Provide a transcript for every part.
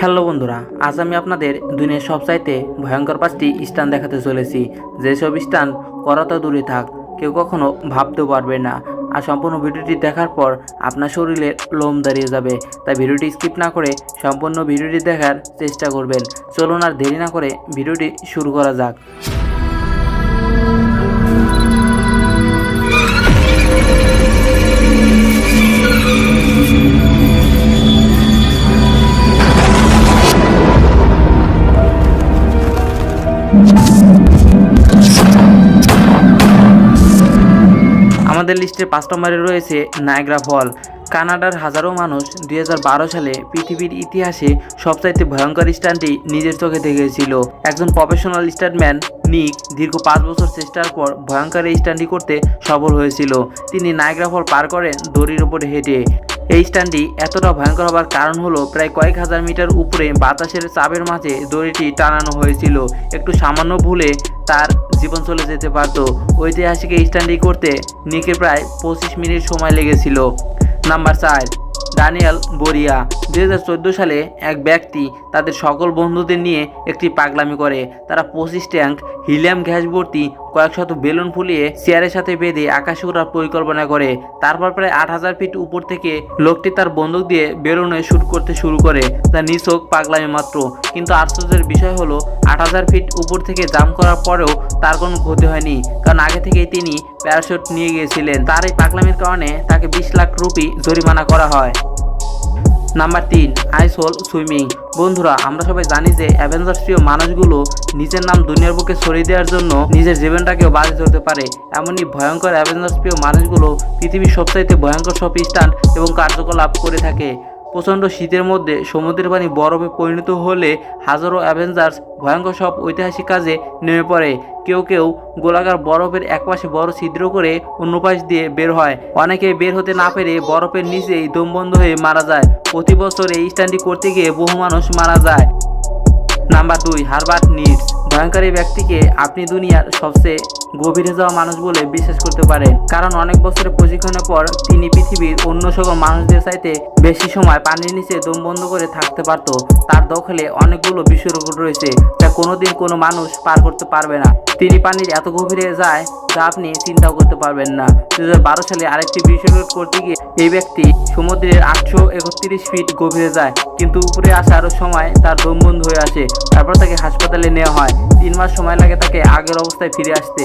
Hello বন্ধুরা, আজ আমি আপনাদের দুনিয়ার সবচাইতে ভয়ঙ্কর 5টি স্টান দেখাতে চলেছি। যেসব স্টান করা তো দূরে থাক, কেউ কখনো ভাবতেও পারবে না। আর সম্পূর্ণ ভিডিওটি দেখার পর আপনার শরীরে লোম দাঁড়িয়ে যাবে। তাই ভিডিওটি স্কিপ না করে সম্পূর্ণ ভিডিওটি দেখার চেষ্টা করবেন। চলুন আর দেরি না করে ভিডিওটি শুরু করা যাক। আমাদের লিস্টে 5 নম্বরে রয়েছে নায়াগ্রা ফল। কানাডার হাজারো মানুষ 2012 সালে পৃথিবীর ইতিহাসে সবচাইতে ভয়ঙ্কর স্টান্টটি নিজের চোখে দেখেছিল। একজন প্রফেশনাল স্টান্টম্যান নিক দীর্ঘ 5 বছর চেষ্টার পর ভয়ঙ্কর এই স্টান্টটি করতে সফল হয়েছিল। তিনি নায়াগ্রা ফল পার করেন দড়ির উপরে হেঁটে। এই স্টান্টটি এতটা ভয়ঙ্কর হবার কারণ হলো প্রায় কয়েক হাজার মিটার উপরে বাতাসের চাপের মাঝে দড়িটি টানানো হয়েছিল। একটু সামান্য ভুলে তার জীবন চলে যেতে পারত। ঐতিহাসিক এই স্টান্টটি করতে নিকের প্রায় 25 মিনিট সময় লেগেছিল। নাম্বার 4, ড্যানিয়েল বরিয়া। 2014 সালে এক ব্যক্তি তাদের সকল বন্ধুদের নিয়ে একটি পাগলামি করে। তারা 25 ট্যাঙ্ক হিলিয়াম গ্যাস ভর্তি কয়েক শত বেলুন ফুলিয়ে চেয়ারের সাথে বেঁধে আকাশে ওঠার পরিকল্পনা করে। তারপর প্রায় 8000 ফিট উপর থেকে লোকটি তার বন্দুক দিয়ে বেলুনে শুট করতে শুরু করে। তা নিছক পাগলামি মাত্র, কিন্তু আশ্চর্যের বিষয় হলো 8000 ফিট উপর থেকে জাম্প করার পরেও তার কোনো ক্ষতি হয়নি, কারণ আগে থেকেই তিনি প্যারাশুট নিয়ে গিয়েছিলেন। তার এই পাগলামির কারণে তাকে 20 লাখ রুপি জরিমানা করা হয়। নাম্বার 3, আইস হোল সুইমিং। বন্ধুরা, আমরা সবাই জানি যে অ্যাভেঞ্জার্স প্রিয় মানুষগুলো নিজের নাম দুনিয়ার বুকে ছড়িয়ে দেওয়ার জন্য নিজের জীবনটাকেও বাজি ধরতে পারে। এমনই ভয়ঙ্কর অ্যাভেঞ্জার্স প্রিয় মানুষগুলো পৃথিবীর সবচাইতে ভয়ঙ্কর সব স্টান্ট এবং কার্যকলাপ করে থাকে। প্রচণ্ড শীতের মধ্যে সমুদ্রের পানি বরফে পরিণত হলে হাজারো অ্যাভেঞ্জার্স ভয়ঙ্কর সব ঐতিহাসিক কাজে নেমে পড়ে। কেউ কেউ গোলাকার বরফের একপাশে বড় ছিদ্র করে অন্য পাশ দিয়ে বের হয়। অনেকে বের হতে না পেরে বরফের নিচেই দম বন্ধ হয়ে মারা যায়। প্রতি বছর এই স্টান্টটি করতে গিয়ে বহু মানুষ মারা যায়। Number 2, Herbert needs. ভয়ঙ্কর এই ব্যক্তিকে আপনি দুনিয়ার সবচেয়ে গভীরে যাওয়া মানুষ বলে বিশ্বাস করতে পারেন, কারণ অনেক বছরের প্রশিক্ষণের পর তিনি পৃথিবীর অন্য সকল মানুষদের চাইতে বেশি সময় পানির নিচে দম বন্ধ করে থাকতে পারত। তার দখলে অনেকগুলো বিশ্ব রেকর্ড রয়েছে যা কোনোদিন কোনো মানুষ পার করতে পারবে না। তিনি পানির এত গভীরে যায় যা আপনি চিন্তাও করতে পারবেন না। 2012 সালে আরেকটি বিশ্ব রেকর্ড করতে গিয়ে এই ব্যক্তি সমুদ্রের 831 ফিট গভীরে যায়, কিন্তু উপরে আসার সময় তার দম বন্ধ হয়ে আসে। তারপর তাকে হাসপাতালে নেওয়া হয়। 3 মাস সময় লাগে তাকে আগের অবস্থায় ফিরে আসতে।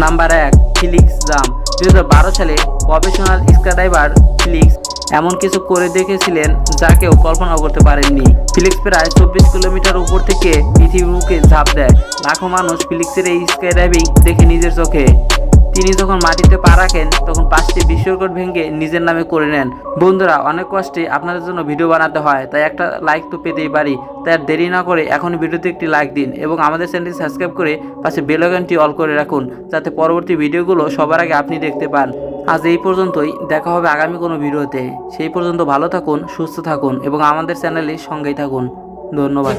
Number 1, ফিলিক্স jump. 2012 সালে প্রফেশনাল স্কাইডাইভার ফিলিক্স এমন কিছু করে দেখেছিলেন যা কেউ কল্পনাও করতে পারেননি। ফিলিক্স প্রায় 24 কিলোমিটার উপর থেকে পৃথিবীর বুকে ঝাঁপ দেয়। লাখো মানুষ ফিলিক্সের এই স্কাইডাইভিং দেখে নিজের চোখে। তিনি যখন মাটিতে পা রাখেন তখন 5টি বিশ্ব রেকর্ড ভেঙে নিজের নামে করে নেন। বন্ধুরা, অনেক কষ্টে আপনাদের জন্য ভিডিও বানাতে হয়, তাই একটা লাইক তো পেতেই পারি। তাই আর দেরি না করে এখন ভিডিওতে একটি লাইক দিন এবং আমাদের চ্যানেলটি সাবস্ক্রাইব করে পাশে বেল আইকনটি অল করে রাখুন, যাতে পরবর্তী ভিডিওগুলো সবার আগে আপনি দেখতে পান। আজ এই পর্যন্তই, দেখা হবে আগামী কোনো ভিডিওতে। সেই পর্যন্ত ভালো থাকুন, সুস্থ থাকুন এবং আমাদের চ্যানেলের সঙ্গেই থাকুন। ধন্যবাদ।